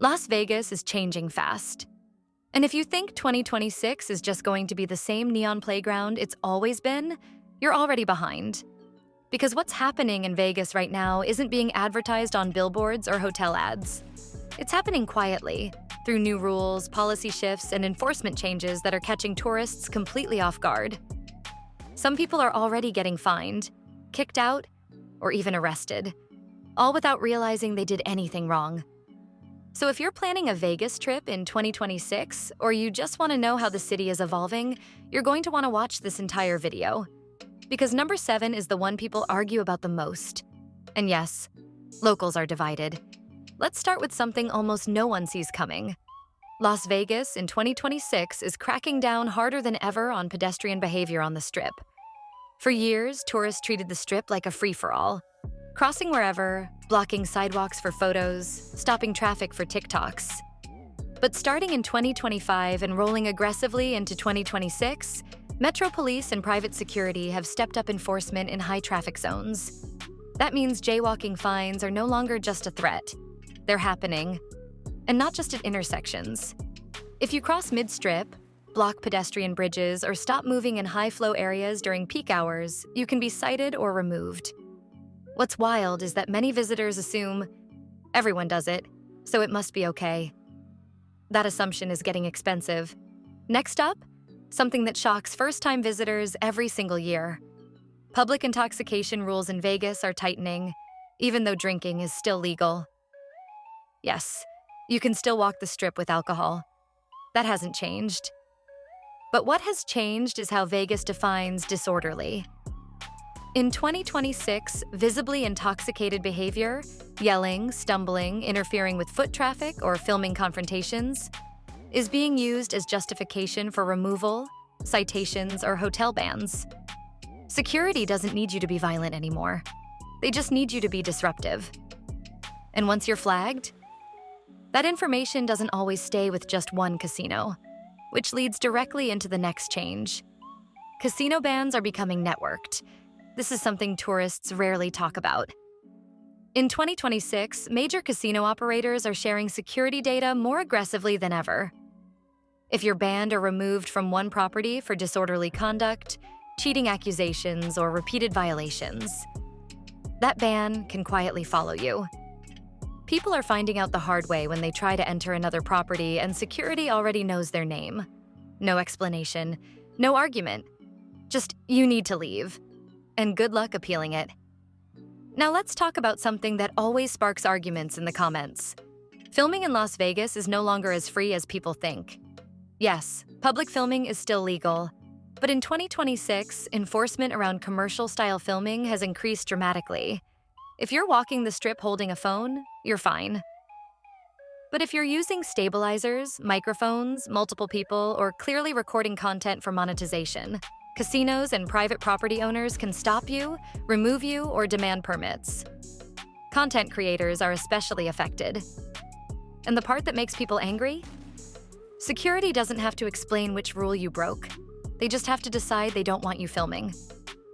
Las Vegas is changing fast. And if you think 2026 is just going to be the same neon playground it's always been, you're already behind. Because what's happening in Vegas right now isn't being advertised on billboards or hotel ads. It's happening quietly, through new rules, policy shifts, and enforcement changes that are catching tourists completely off guard. Some people are already getting fined, kicked out, or even arrested, all without realizing they did anything wrong. So if you're planning a Vegas trip in 2026, or you just want to know how the city is evolving, you're going to want to watch this entire video. Because number 7 is the one people argue about the most. And yes, locals are divided. Let's start with something almost no one sees coming. Las Vegas in 2026 is cracking down harder than ever on pedestrian behavior on the Strip. For years, tourists treated the Strip like a free-for-all, crossing wherever, blocking sidewalks for photos, stopping traffic for TikToks. But starting in 2025 and rolling aggressively into 2026, Metro Police and private security have stepped up enforcement in high-traffic zones. That means jaywalking fines are no longer just a threat. They're happening. And not just at intersections. If you cross mid-strip, block pedestrian bridges, or stop moving in high-flow areas during peak hours, you can be cited or removed. What's wild is that many visitors assume everyone does it, so it must be okay. That assumption is getting expensive. Next up, something that shocks first-time visitors every single year. Public intoxication rules in Vegas are tightening, even though drinking is still legal. Yes, you can still walk the Strip with alcohol. That hasn't changed. But what has changed is how Vegas defines disorderly. In 2026, visibly intoxicated behavior, yelling, stumbling, interfering with foot traffic, or filming confrontations, is being used as justification for removal, citations, or hotel bans. Security doesn't need you to be violent anymore. They just need you to be disruptive. And once you're flagged, that information doesn't always stay with just one casino, which leads directly into the next change. Casino bans are becoming networked. This is something tourists rarely talk about. In 2026, major casino operators are sharing security data more aggressively than ever. If you're banned or removed from one property for disorderly conduct, cheating accusations, or repeated violations, that ban can quietly follow you. People are finding out the hard way when they try to enter another property and security already knows their name. No explanation, no argument. Just, you need to leave. And good luck appealing it. Now let's talk about something that always sparks arguments in the comments. Filming in Las Vegas is no longer as free as people think. Yes, public filming is still legal. But in 2026, enforcement around commercial-style filming has increased dramatically. If you're walking the Strip holding a phone, you're fine. But if you're using stabilizers, microphones, multiple people, or clearly recording content for monetization, casinos and private property owners can stop you, remove you, or demand permits. Content creators are especially affected. And the part that makes people angry? Security doesn't have to explain which rule you broke. They just have to decide they don't want you filming.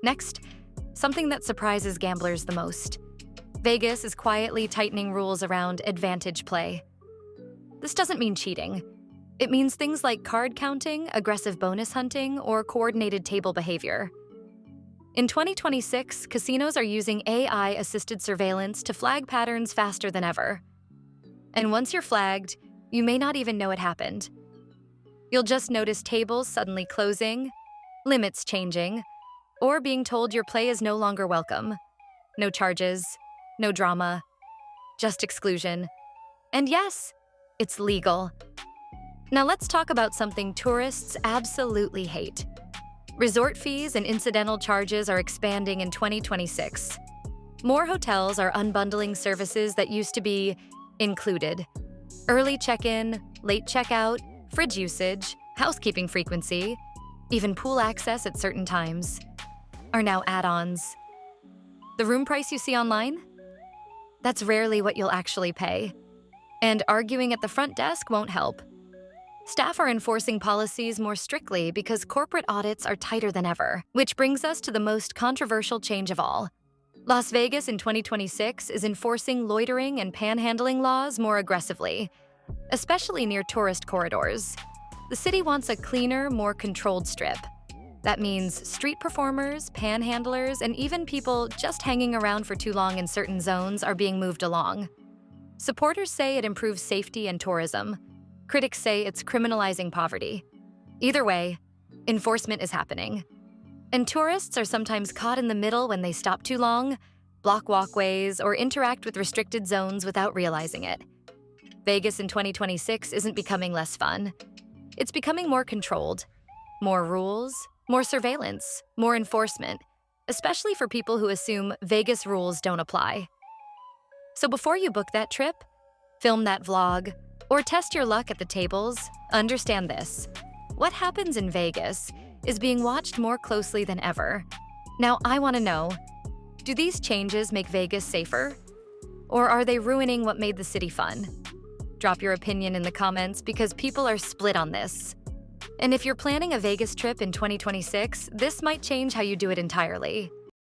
Next, something that surprises gamblers the most. Vegas is quietly tightening rules around advantage play. This doesn't mean cheating. It means things like card counting, aggressive bonus hunting, or coordinated table behavior. In 2026, casinos are using AI-assisted surveillance to flag patterns faster than ever. And once you're flagged, you may not even know it happened. You'll just notice tables suddenly closing, limits changing, or being told your play is no longer welcome. No charges, no drama, just exclusion. And yes, it's legal. Now let's talk about something tourists absolutely hate. Resort fees and incidental charges are expanding in 2026. More hotels are unbundling services that used to be included. Early check-in, late check-out, fridge usage, housekeeping frequency, even pool access at certain times are now add-ons. The room price you see online? That's rarely what you'll actually pay. And arguing at the front desk won't help. Staff are enforcing policies more strictly because corporate audits are tighter than ever, which brings us to the most controversial change of all. Las Vegas in 2026 is enforcing loitering and panhandling laws more aggressively, especially near tourist corridors. The city wants a cleaner, more controlled strip. That means street performers, panhandlers, and even people just hanging around for too long in certain zones are being moved along. Supporters say it improves safety and tourism. Critics say it's criminalizing poverty. Either way, enforcement is happening. And tourists are sometimes caught in the middle when they stop too long, block walkways, or interact with restricted zones without realizing it. Vegas in 2026 isn't becoming less fun. It's becoming more controlled. More rules, more surveillance, more enforcement, especially for people who assume Vegas rules don't apply. So before you book that trip, film that vlog, or test your luck at the tables, understand this. What happens in Vegas is being watched more closely than ever. Now, I want to know, do these changes make Vegas safer? Or are they ruining what made the city fun? Drop your opinion in the comments because people are split on this. And if you're planning a Vegas trip in 2026, this might change how you do it entirely.